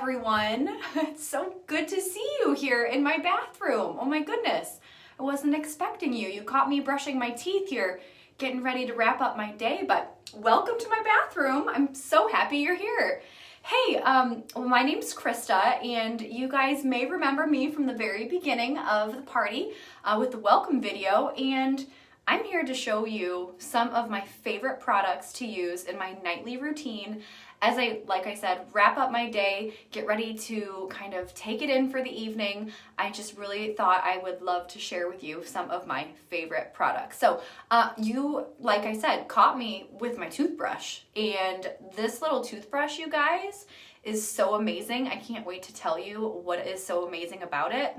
everyone. It's so good to see you here in my bathroom. Oh my goodness, I wasn't expecting you. You caught me brushing my teeth here, getting ready to wrap up my day, but welcome to my bathroom. I'm so happy you're here. Hey, my name's Krista, and you guys may remember me from the very beginning of the party with the welcome video, and I'm here to show you some of my favorite products to use in my nightly routine as like I said, wrap up my day, get ready to kind of take it in for the evening. I just really thought I would love to share with you some of my favorite products. So you, like I said, caught me with my toothbrush, and this little toothbrush, you guys, is so amazing. I can't wait to tell you what is so amazing about it.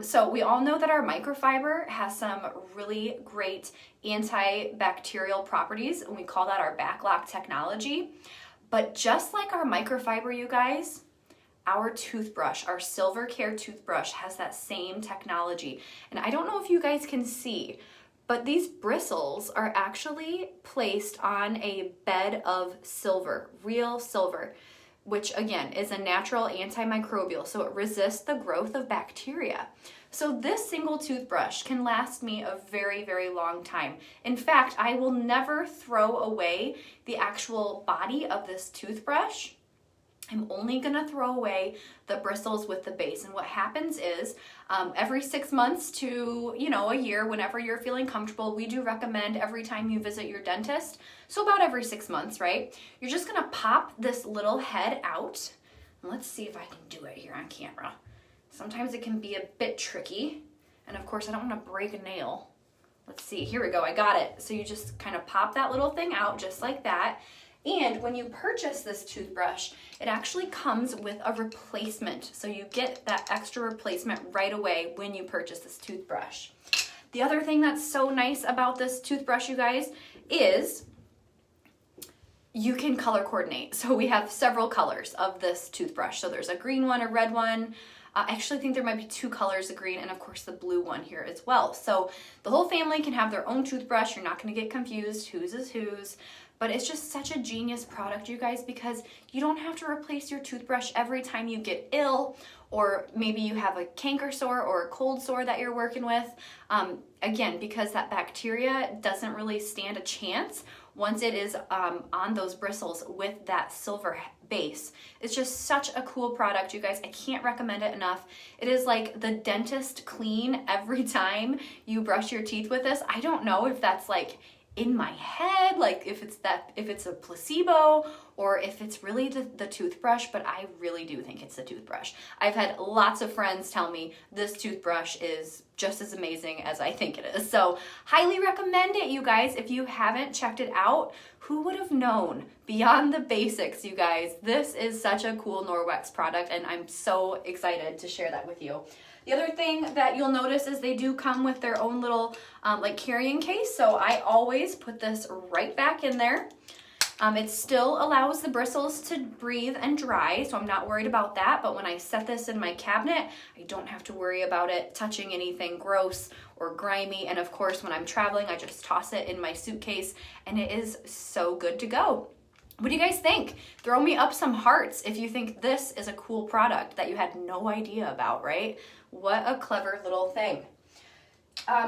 So we all know that our microfiber has some really great antibacterial properties, and we call that our backlock technology. But just like our microfiber, you guys, our toothbrush, our Silver Care toothbrush has that same technology. And I don't know if you guys can see, but these bristles are actually placed on a bed of silver, real silver, which again is a natural antimicrobial, so it resists the growth of bacteria. So this single toothbrush can last me a very, very long time. In fact, I will never throw away the actual body of this toothbrush. I'm only gonna throw away the bristles with the base. And what happens is every 6 months to, a year, whenever you're feeling comfortable, we do recommend every time you visit your dentist. So about every 6 months, right? You're just gonna pop this little head out. And let's see if I can do it here on camera. Sometimes it can be a bit tricky. And of course, I don't wanna break a nail. Let's see, here we go, I got it. So you just kind of pop that little thing out just like that. And when you purchase this toothbrush, it actually comes with a replacement. So you get that extra replacement right away when you purchase this toothbrush. The other thing that's so nice about this toothbrush, you guys, is you can color coordinate. So we have several colors of this toothbrush. So there's a green one, a red one. I actually think there might be 2 colors, the green and of course the blue one here as well. So the whole family can have their own toothbrush. You're not gonna get confused whose is whose. But it's just such a genius product, you guys, because you don't have to replace your toothbrush every time you get ill, or maybe you have a canker sore or a cold sore that you're working with. Again, because that bacteria doesn't really stand a chance once it is on those bristles with that silver base. It's just such a cool product, you guys. I can't recommend it enough. It is like the dentist clean every time you brush your teeth with this. I don't know if that's like in my head, like if it's a placebo or if it's really the toothbrush, but I really do think it's the toothbrush. I've had lots of friends tell me this toothbrush is just as amazing as I think it is. So highly recommend it, you guys. If you haven't checked it out, who would have known? Beyond the basics, you guys, this is such a cool Norwex product, and I'm so excited to share that with you. The other thing that you'll notice is they do come with their own little like carrying case. So I always put this right back in there. It still allows the bristles to breathe and dry, so I'm not worried about that. But when I set this in my cabinet, I don't have to worry about it touching anything gross or grimy. And of course, when I'm traveling, I just toss it in my suitcase, and it is so good to go. What do you guys think? Throw me up some hearts if you think this is a cool product that you had no idea about, right? What a clever little thing.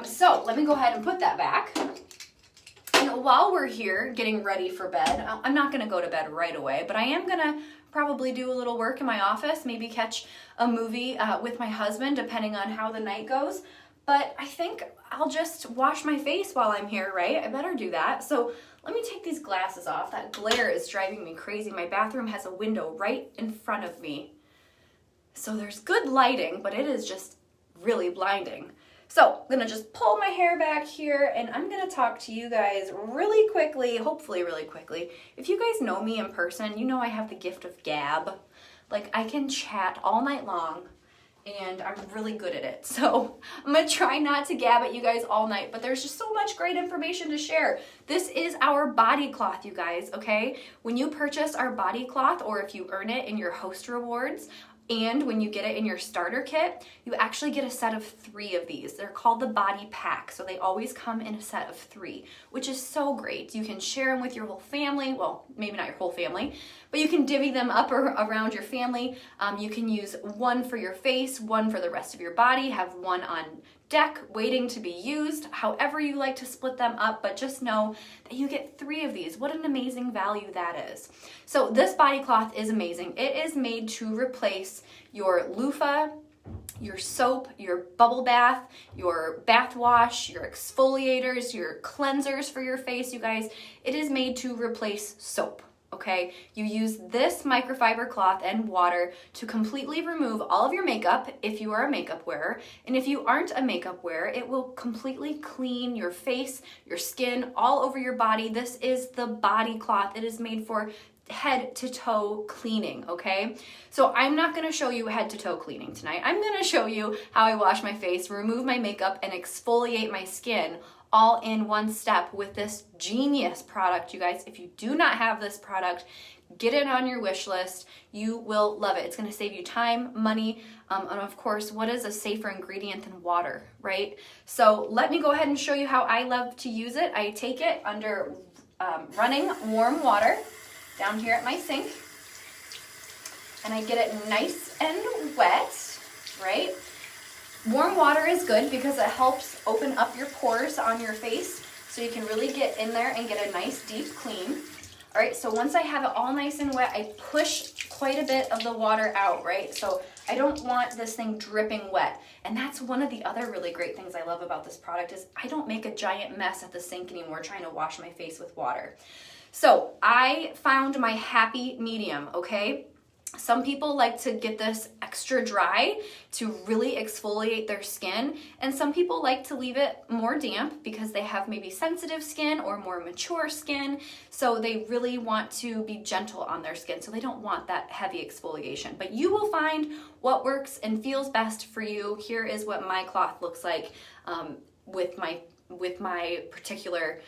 So let me go ahead and put that back. And while we're here getting ready for bed, I'm not gonna go to bed right away, but I am gonna probably do a little work in my office, maybe catch a movie with my husband, depending on how the night goes. But I think I'll just wash my face while I'm here, right? I better do that. So let me take these glasses off. That glare is driving me crazy. My bathroom has a window right in front of me. So there's good lighting, but it is just really blinding. So I'm gonna just pull my hair back here, and I'm gonna talk to you guys really quickly, hopefully really quickly. If you guys know me in person, you know I have the gift of gab. Like, I can chat all night long, and I'm really good at it. So I'm gonna try not to gab at you guys all night, but there's just so much great information to share. This is our body cloth, you guys, okay? When you purchase our body cloth, or if you earn it in your host rewards, and when you get it in your starter kit, you actually get a set of 3 of these. They're called the body pack, so they always come in a set of 3, which is so great. You can share them with your whole family. Well, maybe not your whole family, but you can divvy them up around your family. You can use one for your face, one for the rest of your body, have one on deck waiting to be used, however you like to split them up, but just know that you get 3 of these. What an amazing value that is. So this body cloth is amazing. It is made to replace your loofah, your soap, your bubble bath, your bath wash, your exfoliators, your cleansers for your face, you guys. It is made to replace soap. Okay, you use this microfiber cloth and water to completely remove all of your makeup if you are a makeup wearer. And if you aren't a makeup wearer, it will completely clean your face, your skin, all over your body. This is the body cloth. It is made for head to toe cleaning, okay? So I'm not gonna show you head to toe cleaning tonight. I'm gonna show you how I wash my face, remove my makeup, and exfoliate my skin all in one step with this genius product, you guys. If you do not have this product, get it on your wish list. You will love it. It's gonna save you time, money, and of course, what is a safer ingredient than water, right? So let me go ahead and show you how I love to use it. I take it under running warm water down here at my sink, and I get it nice and wet, right? Warm water is good because it helps open up your pores on your face so you can really get in there and get a nice deep clean. All right, so once I have it all nice and wet, I push quite a bit of the water out, right? So I don't want this thing dripping wet. And that's one of the other really great things I love about this product is I don't make a giant mess at the sink anymore trying to wash my face with water. So I found my happy medium, okay? Some people like to get this extra dry to really exfoliate their skin, and some people like to leave it more damp because they have maybe sensitive skin or more mature skin, so they really want to be gentle on their skin, so they don't want that heavy exfoliation. But you will find what works and feels best for you. Here is what my cloth looks like with my particular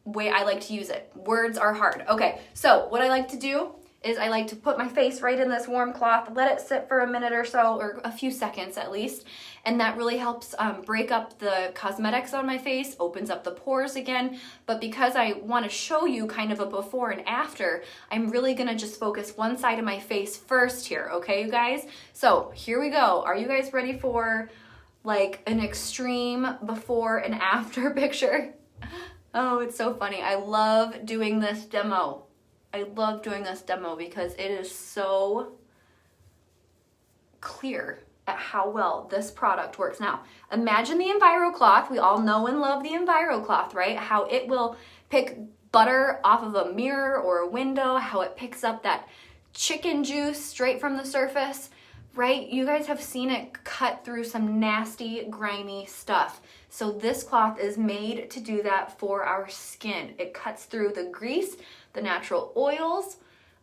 way I like to use it. Words are hard. Okay, so what I like to do is I like to put my face right in this warm cloth, let it sit for a minute or so, or a few seconds at least, and that really helps break up the cosmetics on my face, opens up the pores again. But because I want to show you kind of a before and after, I'm really gonna just focus one side of my face first here, okay, you guys? So here we go. Are you guys ready for like an extreme before and after picture? Oh, it's so funny. I love doing this demo. I love doing this demo because it is so clear at how well this product works. Now, imagine the Enviro cloth. We all know and love the Enviro cloth, right? How it will pick butter off of a mirror or a window, how it picks up that chicken juice straight from the surface, right? You guys have seen it cut through some nasty, grimy stuff. So this cloth is made to do that for our skin. It cuts through the grease, the natural oils,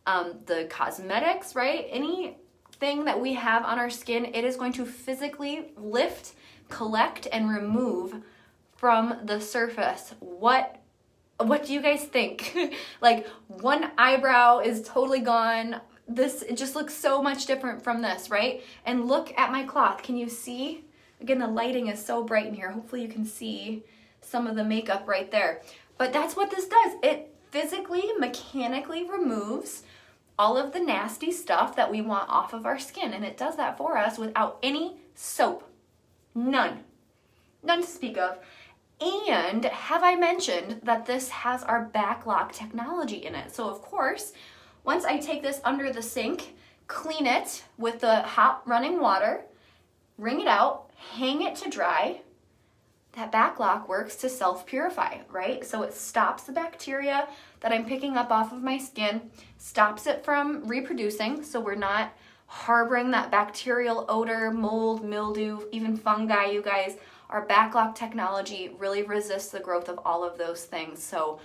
the cosmetics, right? Anything that we have on our skin, it is going to physically lift, collect, and remove from the surface. What do you guys think? Like, one eyebrow is totally gone. It just looks so much different from this, right? And look at my cloth. Can you see? Again, the lighting is so bright in here. Hopefully you can see some of the makeup right there. But that's what this does. It physically, mechanically removes all of the nasty stuff that we want off of our skin. And it does that for us without any soap. None. None to speak of. And have I mentioned that this has our backlock technology in it? So of course, once I take this under the sink, clean it with the hot running water, wring it out, hang it to dry, that backlock works to self-purify, right? So it stops the bacteria that I'm picking up off of my skin, stops it from reproducing, so we're not harboring that bacterial odor, mold, mildew, even fungi, you guys. Our backlock technology really resists the growth of all of those things. So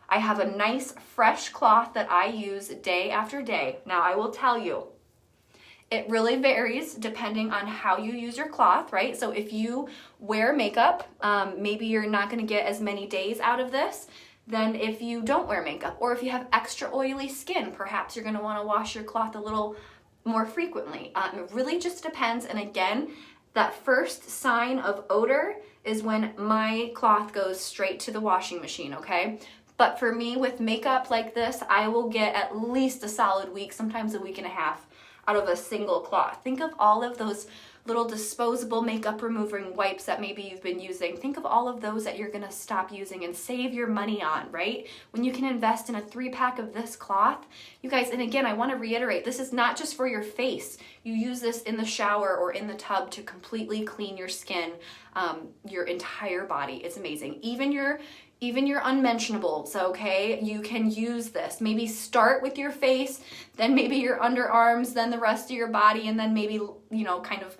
I have a nice fresh cloth that I use day after day. Now I will tell you, it really varies depending on how you use your cloth, right? So if you wear makeup, maybe you're not gonna get as many days out of this than if you don't wear makeup. Or if you have extra oily skin, perhaps you're gonna wanna wash your cloth a little more frequently. It really just depends. And again, that first sign of odor is when my cloth goes straight to the washing machine, okay? But for me, with makeup like this, I will get at least a solid week, sometimes a week and a half, out of a single cloth. Think of all of those little disposable makeup removing wipes that maybe you've been using. Think of all of those that you're gonna stop using and save your money on, right? When you can invest in a 3-pack of this cloth. You guys, and again, I wanna reiterate, this is not just for your face. You use this in the shower or in the tub to completely clean your skin, your entire body. It's amazing. Even your unmentionables, okay? You can use this. Maybe start with your face, then maybe your underarms, then the rest of your body, and then maybe, kind of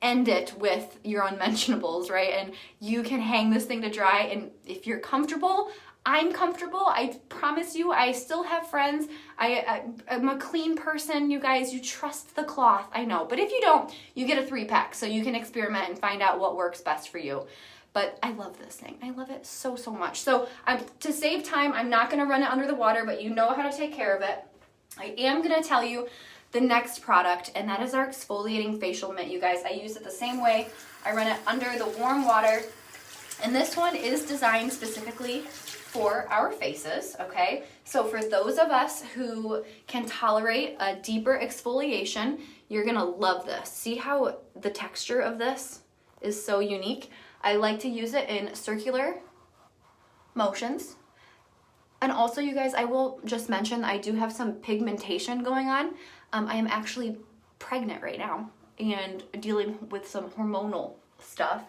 end it with your unmentionables, right? And you can hang this thing to dry, and if you're comfortable, I'm comfortable. I promise you, I still have friends. I'm a clean person, you guys. You trust the cloth, I know. But if you don't, you get a 3-pack, so you can experiment and find out what works best for you. But I love this thing. I love it so, so much. So to save time, I'm not gonna run it under the water, but you know how to take care of it. I am gonna tell you the next product, and that is our exfoliating facial mitt, you guys. I use it the same way. I run it under the warm water, and this one is designed specifically for our faces, okay? So for those of us who can tolerate a deeper exfoliation, you're gonna love this. See how the texture of this is so unique? I like to use it in circular motions. And also, you guys, I will just mention I do have some pigmentation going on. I am actually pregnant right now and dealing with some hormonal stuff.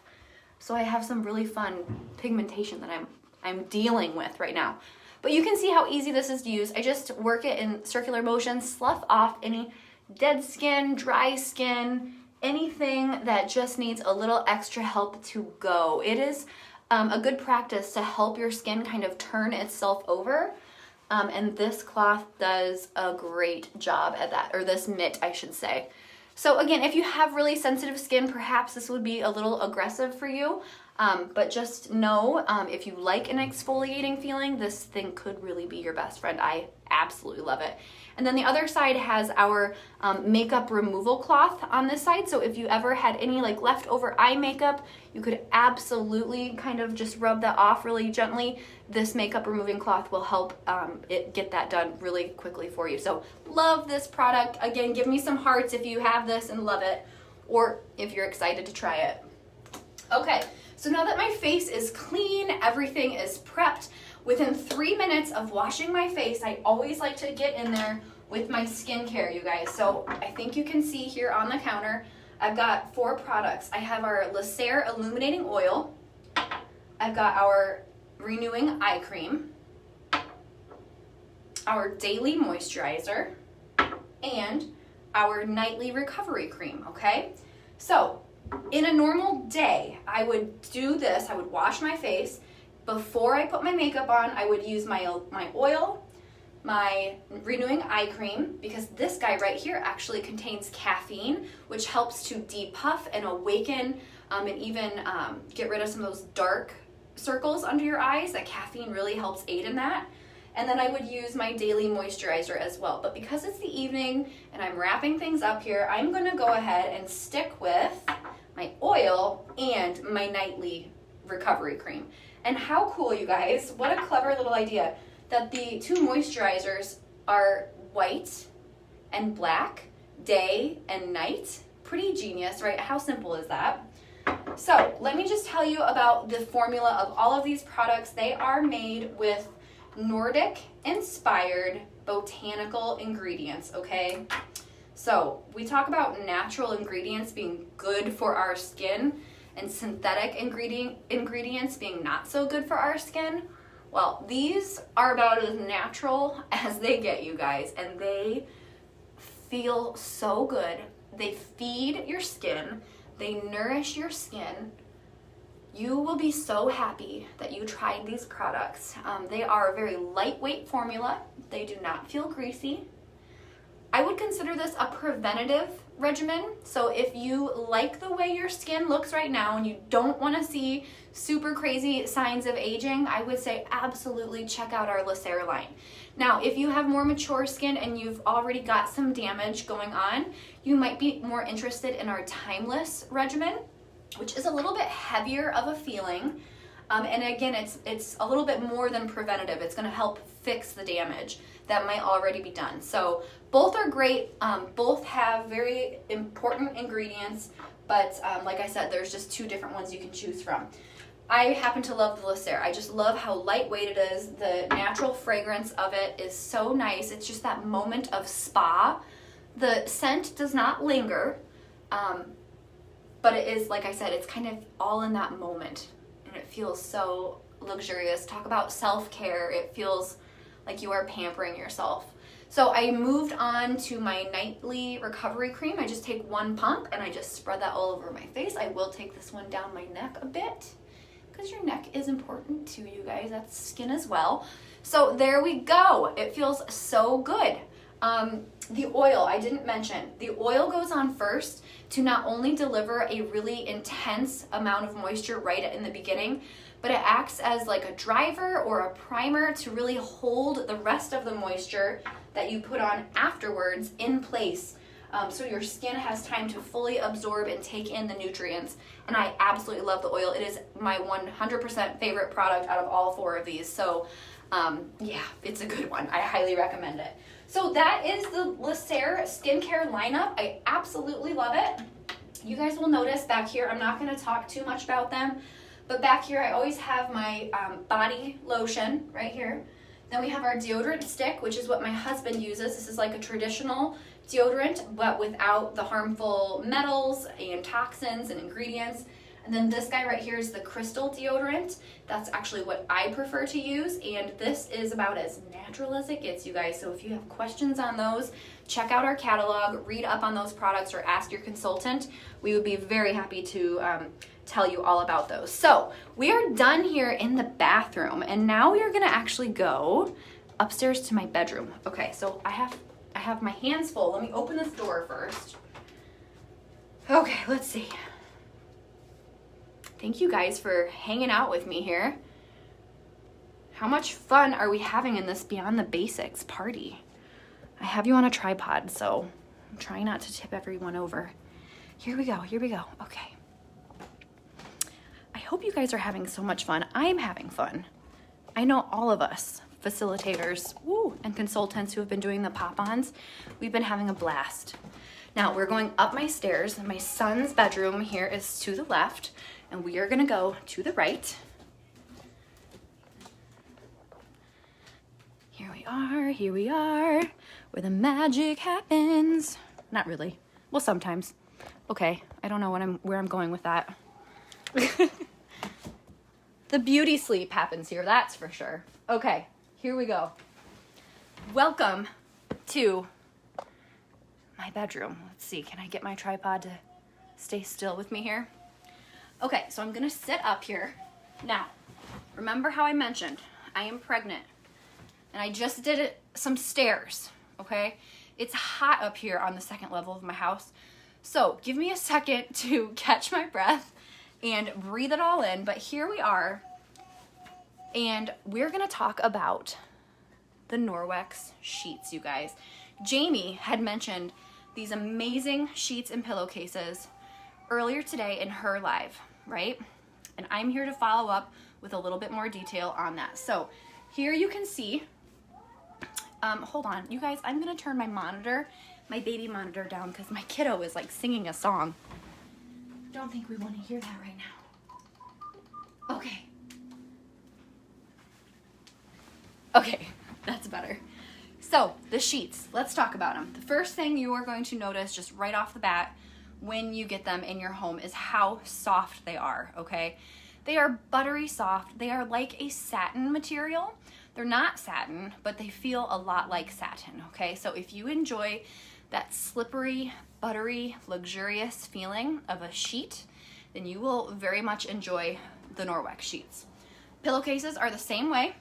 So I have some really fun pigmentation that I'm dealing with right now. But you can see how easy this is to use. I just work it in circular motions, slough off any dead skin, dry skin, anything that just needs a little extra help to go. It is a good practice to help your skin kind of turn itself over. And this cloth does a great job at that, or this mitt, I should say. So again, if you have really sensitive skin, perhaps this would be a little aggressive for you. But just know, if you like an exfoliating feeling, this thing could really be your best friend. I absolutely love it. And then the other side has our makeup removal cloth on this side. So if you ever had any like leftover eye makeup, you could absolutely kind of just rub that off really gently. This makeup removing cloth will help it get that done really quickly for you. So love this product. Again, give me some hearts if you have this and love it, or if you're excited to try it. Okay, so now that my face is clean, everything is prepped, within 3 minutes of washing my face, I always like to get in there with my skincare, you guys. So I think you can see here on the counter, I've got 4 products. I have our Lacer Illuminating Oil. I've got our Renewing Eye Cream, our Daily Moisturizer, and our Nightly Recovery Cream, okay? So in a normal day, I would do this. I would wash my face. Before I put my makeup on, I would use my oil, my Renewing Eye Cream, because this guy right here actually contains caffeine, which helps to depuff and awaken and even get rid of some of those dark circles under your eyes. That caffeine really helps aid in that. And then I would use my Daily Moisturizer as well. But because it's the evening and I'm wrapping things up here, I'm gonna go ahead and stick with my oil and my Nightly Recovery Cream. And how cool, you guys, what a clever little idea that the 2 moisturizers are white and black, day and night. Pretty genius, right? How simple is that? So let me just tell you about the formula of all of these products. They are made with Nordic-inspired botanical ingredients, okay? So we talk about natural ingredients being good for our skin and synthetic ingredients being not so good for our skin. Well, these are about as natural as they get, you guys, and they feel so good. They feed your skin, they nourish your skin. You will be so happy that you tried these products. They are a very lightweight formula. They do not feel greasy. I would consider this a preventative regimen. So if you like the way your skin looks right now and you don't want to see super crazy signs of aging, I would say absolutely check out our Lacer line. Now, if you have more mature skin and you've already got some damage going on, you might be more interested in our Timeless regimen, which is a little bit heavier of a feeling. And again, it's a little bit more than preventative. It's gonna help fix the damage that might already be done. So both are great. Both have very important ingredients, but like I said, there's just 2 different ones you can choose from. I happen to love the Lysair. I just love how lightweight it is. The natural fragrance of it is so nice. It's just that moment of spa. The scent does not linger, but it is, like I said, it's kind of all in that moment, and it feels so luxurious. Talk about self-care. It feels like you are pampering yourself. So I moved on to my nightly recovery cream. I just take 1 pump and I just spread that all over my face. I will take this one down my neck a bit, because your neck is important to you guys. That's skin as well. So there we go. It feels so good. The oil, I didn't mention. The oil goes on first to not only deliver a really intense amount of moisture right in the beginning, but it acts as like a driver or a primer to really hold the rest of the moisture that you put on afterwards in place. So your skin has time to fully absorb and take in the nutrients. And I absolutely love the oil. It is my 100% favorite product out of all 4 of these. So yeah, it's a good one. I highly recommend it. So that is the Lysair skincare lineup. I absolutely love it. You guys will notice back here, I'm not going to talk too much about them, but back here I always have my body lotion right here. Then we have our deodorant stick, which is what my husband uses. This is like a traditional deodorant, but without the harmful metals and toxins and ingredients. And then this guy right here is the crystal deodorant. That's actually what I prefer to use, and this is about as natural as it gets, you guys. So if you have questions on those, check out our catalog, read up on those products, or ask your consultant. We would be very happy to tell you all about those. So we are done here in the bathroom, and now we are gonna actually go upstairs to my bedroom. Okay, so I have my hands full. Let me open this door first. Okay, let's see. Thank you guys for hanging out with me here. How much fun are we having in this Beyond the Basics party? I have you on a tripod, so I'm trying not to tip everyone over. Here we go, okay. I hope you guys are having so much fun. I'm having fun. I know all of us facilitators and consultants who have been doing the pop-ons, we've been having a blast. Now we're going up my stairs. My son's bedroom here is to the left, and we are gonna go to the right. Here we are, where the magic happens. Not really, well, sometimes. Okay, I don't know where I'm going with that. The beauty sleep happens here, that's for sure. Okay, here we go. Welcome to my bedroom. Let's see, can I get my tripod to stay still with me here? Okay, so I'm gonna sit up here. Now, remember how I mentioned I am pregnant, and I just did some stairs, okay? It's hot up here on the 2nd level of my house, so give me a second to catch my breath and breathe it all in. But here we are, and we're gonna talk about the Norwex sheets, you guys. Jamie had mentioned these amazing sheets and pillowcases earlier today in her live, right? And I'm here to follow up with a little bit more detail on that. So here you can see, hold on, you guys, I'm gonna turn my baby monitor down because my kiddo is like singing a song. Don't think we want to hear that right now. Okay, that's better. So the sheets, let's talk about them. The first thing you are going to notice just right off the bat when you get them in your home is how soft they are, okay? They are buttery soft. They are like a satin material. They're not satin, but they feel a lot like satin, okay? So if you enjoy that slippery, buttery, luxurious feeling of a sheet, then you will very much enjoy the Norwex sheets. Pillowcases are the same way.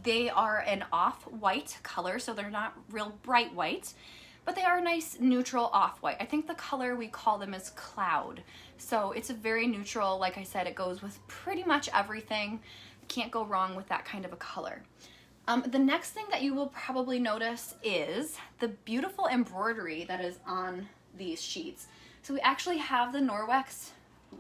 They are an off-white color, so they're not real bright white, but they are a nice neutral off-white. I think the color we call them is cloud. So it's a very neutral, like I said, it goes with pretty much everything. Can't go wrong with that kind of a color. The next thing that you will probably notice is the beautiful embroidery that is on these sheets. So we actually have the Norwex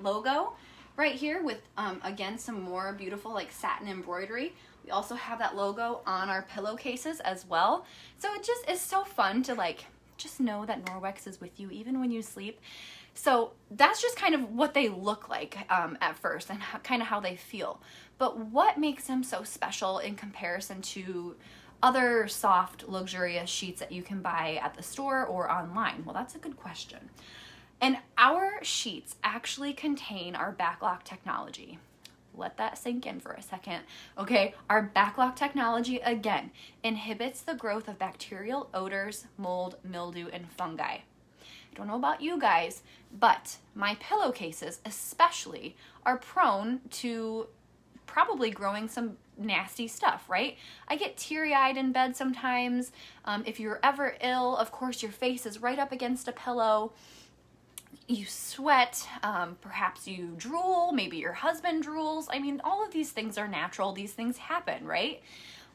logo right here with, again, some more beautiful like satin embroidery. We also have that logo on our pillowcases as well. So it just is so fun to like, just know that Norwex is with you even when you sleep. So that's just kind of what they look like at first and kind of how they feel. But what makes them so special in comparison to other soft, luxurious sheets that you can buy at the store or online? Well, that's a good question. And our sheets actually contain our backlock technology. Let that sink in for a second. Okay, our backlock technology, again, inhibits the growth of bacterial odors, mold, mildew, and fungi. I don't know about you guys, but my pillowcases especially are prone to probably growing some nasty stuff, right? I get teary-eyed in bed sometimes. If you're ever ill, of course, your face is right up against a pillow. You sweat, perhaps you drool, maybe your husband drools. I mean, all of these things are natural. These things happen, right?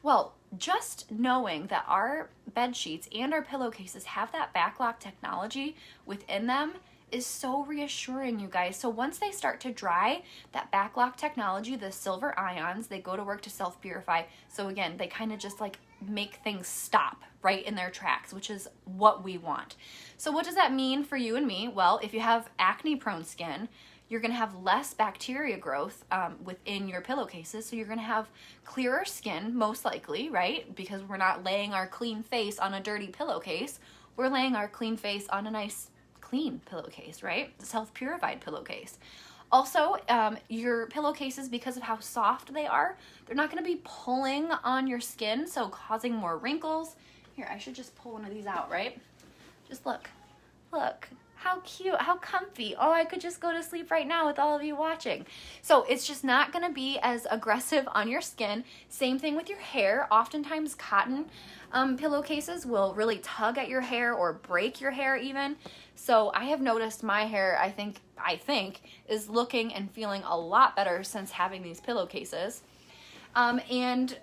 Well, just knowing that our bed sheets and our pillowcases have that backlock technology within them is so reassuring, you guys. So once they start to dry, that backlock technology, the silver ions, they go to work to self-purify. So again, they kind of just like make things stop right in their tracks, which is what we want. So what does that mean for you and me? Well, if you have acne-prone skin, you're going to have less bacteria growth within your pillowcases. So you're going to have clearer skin, most likely, right? Because we're not laying our clean face on a dirty pillowcase. We're laying our clean face on a nice, clean pillowcase, right? Self-purified pillowcase. Also, your pillowcases, because of how soft they are, they're not going to be pulling on your skin, so causing more wrinkles. Here, I should just pull one of these out, right? Just look. Look. How cute, how comfy. Oh, I could just go to sleep right now with all of you watching. So it's just not gonna be as aggressive on your skin. Same thing with your hair. Oftentimes cotton pillowcases will really tug at your hair or break your hair even. So I have noticed my hair, I think, is looking and feeling a lot better since having these pillowcases. And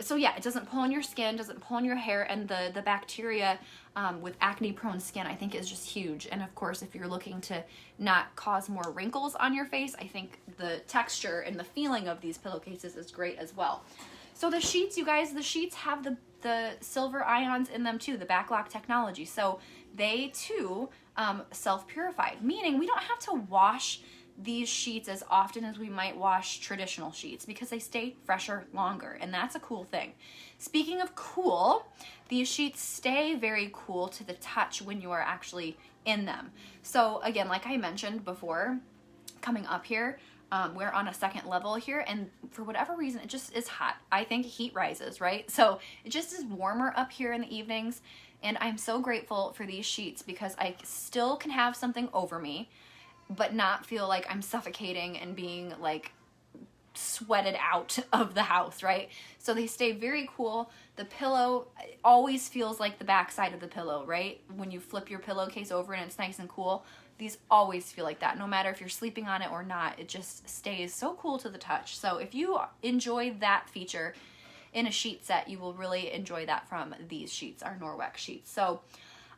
so yeah, it doesn't pull on your skin, doesn't pull on your hair, and the bacteria with acne-prone skin, I think, is just huge. And of course, if you're looking to not cause more wrinkles on your face, I think the texture and the feeling of these pillowcases is great as well. So the sheets, you guys, the sheets have the silver ions in them too, the backlock technology. So they too self-purify, meaning we don't have to wash these sheets as often as we might wash traditional sheets because they stay fresher longer, and that's a cool thing. Speaking of cool, these sheets stay very cool to the touch when you are actually in them. So again, like I mentioned before, coming up here, we're on a second level here, and for whatever reason, it just is hot. I think heat rises, right? So it just is warmer up here in the evenings, and I'm so grateful for these sheets because I still can have something over me but not feel like I'm suffocating and being like sweated out of the house, right? So they stay very cool. The pillow always feels like the back side of the pillow, right? When you flip your pillowcase over and it's nice and cool, these always feel like that. No matter if you're sleeping on it or not, it just stays so cool to the touch. So if you enjoy that feature in a sheet set, you will really enjoy that from these sheets, our Norwex sheets. So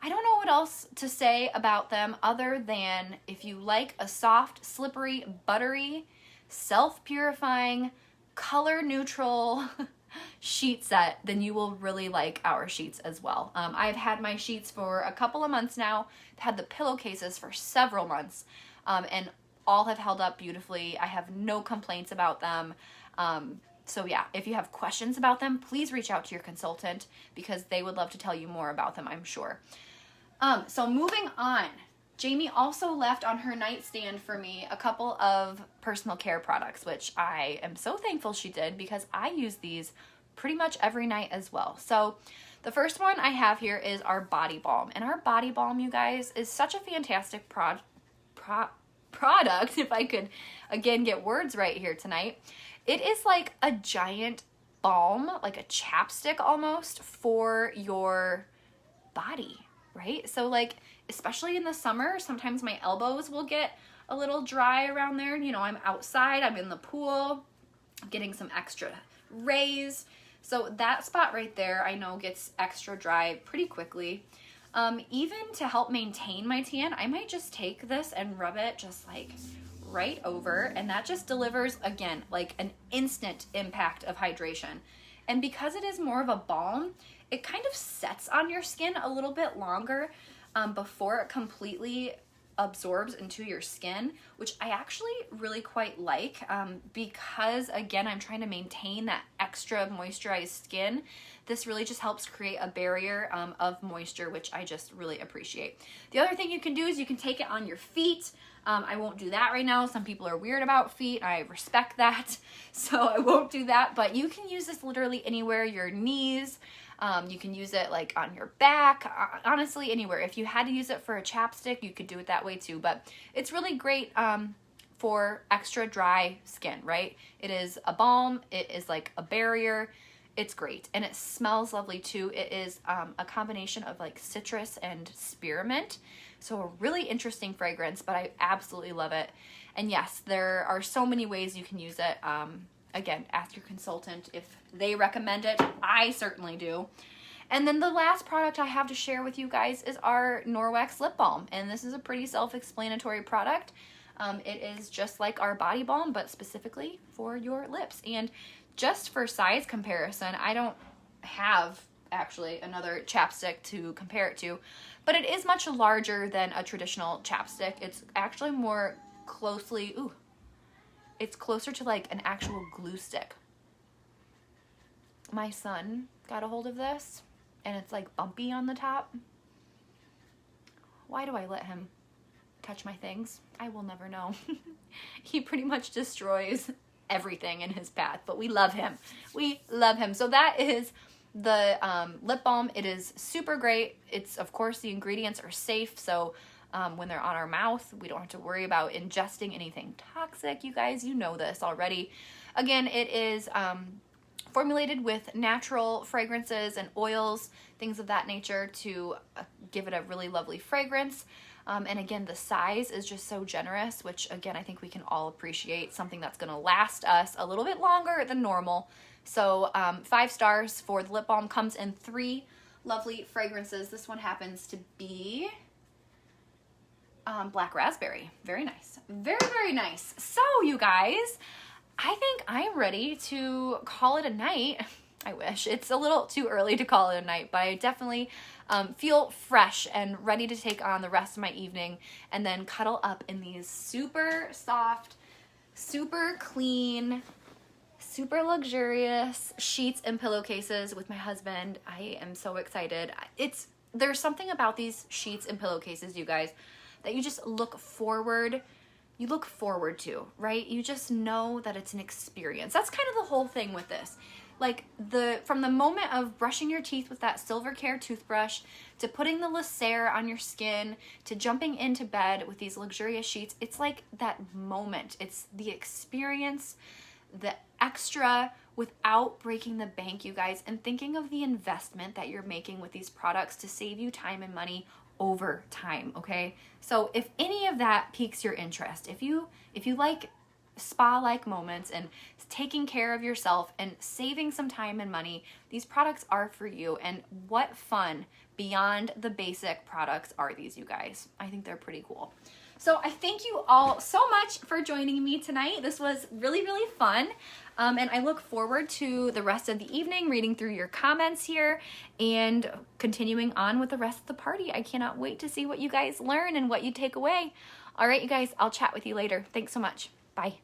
I don't know what else to say about them other than if you like a soft, slippery, buttery, self-purifying, color-neutral sheet set, then you will really like our sheets as well. I've had my sheets for a couple of months now. I've had the pillowcases for several months, and all have held up beautifully. I have no complaints about them. So yeah, if you have questions about them, please reach out to your consultant because they would love to tell you more about them, I'm sure. So moving on, Jamie also left on her nightstand for me a couple of personal care products, which I am so thankful she did because I use these pretty much every night as well. So the first one I have here is our body balm, and our body balm, you guys, is such a fantastic product, if I could again get words right here tonight. It is like a giant balm, like a chapstick almost, for your body, right? So like, especially in the summer, sometimes my elbows will get a little dry around there. You know, I'm outside, I'm in the pool, getting some extra rays. So that spot right there, I know gets extra dry pretty quickly. Even to help maintain my tan, I might just take this and rub it just like right over, and that just delivers, again, like an instant impact of hydration. And because it is more of a balm, it kind of sets on your skin a little bit longer before it completely absorbs into your skin, which I actually really quite like because, again, I'm trying to maintain that extra moisturized skin. This really just helps create a barrier of moisture, which I just really appreciate. The other thing you can do is you can take it on your feet. I won't do that right now. Some people are weird about feet. I respect that, so I won't do that. But you can use this literally anywhere, your knees. You can use it like on your back, honestly, anywhere. If you had to use it for a chapstick, you could do it that way too. But it's really great for extra dry skin, right? It is a balm. It is like a barrier. It's great. And it smells lovely too. It is a combination of like citrus and spearmint. So a really interesting fragrance, but I absolutely love it. And yes, there are so many ways you can use it. Again, ask your consultant if they recommend it. I certainly do. And then the last product I have to share with you guys is our Norwex lip balm. And this is a pretty self-explanatory product. It is just like our body balm, but specifically for your lips. And just for size comparison, I don't have actually another chapstick to compare it to, but it is much larger than a traditional chapstick. It's actually more closely, it's closer to like an actual glue stick. My son got a hold of this and it's like bumpy on the top. Why do I let him touch my things? I will never know. He pretty much destroys everything in his path, but we love him. We love him. So that is the lip balm. It is super great. It's, of course, the ingredients are safe, so when they're on our mouth, we don't have to worry about ingesting anything toxic. You guys, you know this already. Again, it is formulated with natural fragrances and oils, things of that nature to give it a really lovely fragrance. And again, the size is just so generous, which again, I think we can all appreciate, something that's gonna last us a little bit longer than normal. So 5 stars for the lip balm. Comes in 3 lovely fragrances. This one happens to be black raspberry. Very nice. Very, very nice. So you guys, I think I'm ready to call it a night. I wish. It's a little too early to call it a night, but I definitely feel fresh and ready to take on the rest of my evening and then cuddle up in these super soft, super clean, super luxurious sheets and pillowcases with my husband. I am so excited. There's something about these sheets and pillowcases, you guys, that you just look forward to, right? You just know that it's an experience. That's kind of the whole thing with this. Like from the moment of brushing your teeth with that Silver Care toothbrush, to putting the Lysair on your skin, to jumping into bed with these luxurious sheets, it's like that moment. It's the experience, the extra without breaking the bank, you guys, and thinking of the investment that you're making with these products to save you time and money over time, okay? So if any of that piques your interest, if you like spa-like moments and taking care of yourself and saving some time and money, these products are for you. And what fun beyond the basic products are these, you guys? I think they're pretty cool. So I thank you all so much for joining me tonight. This was really, really fun. And I look forward to the rest of the evening, reading through your comments here and continuing on with the rest of the party. I cannot wait to see what you guys learn and what you take away. All right, you guys, I'll chat with you later. Thanks so much. Bye.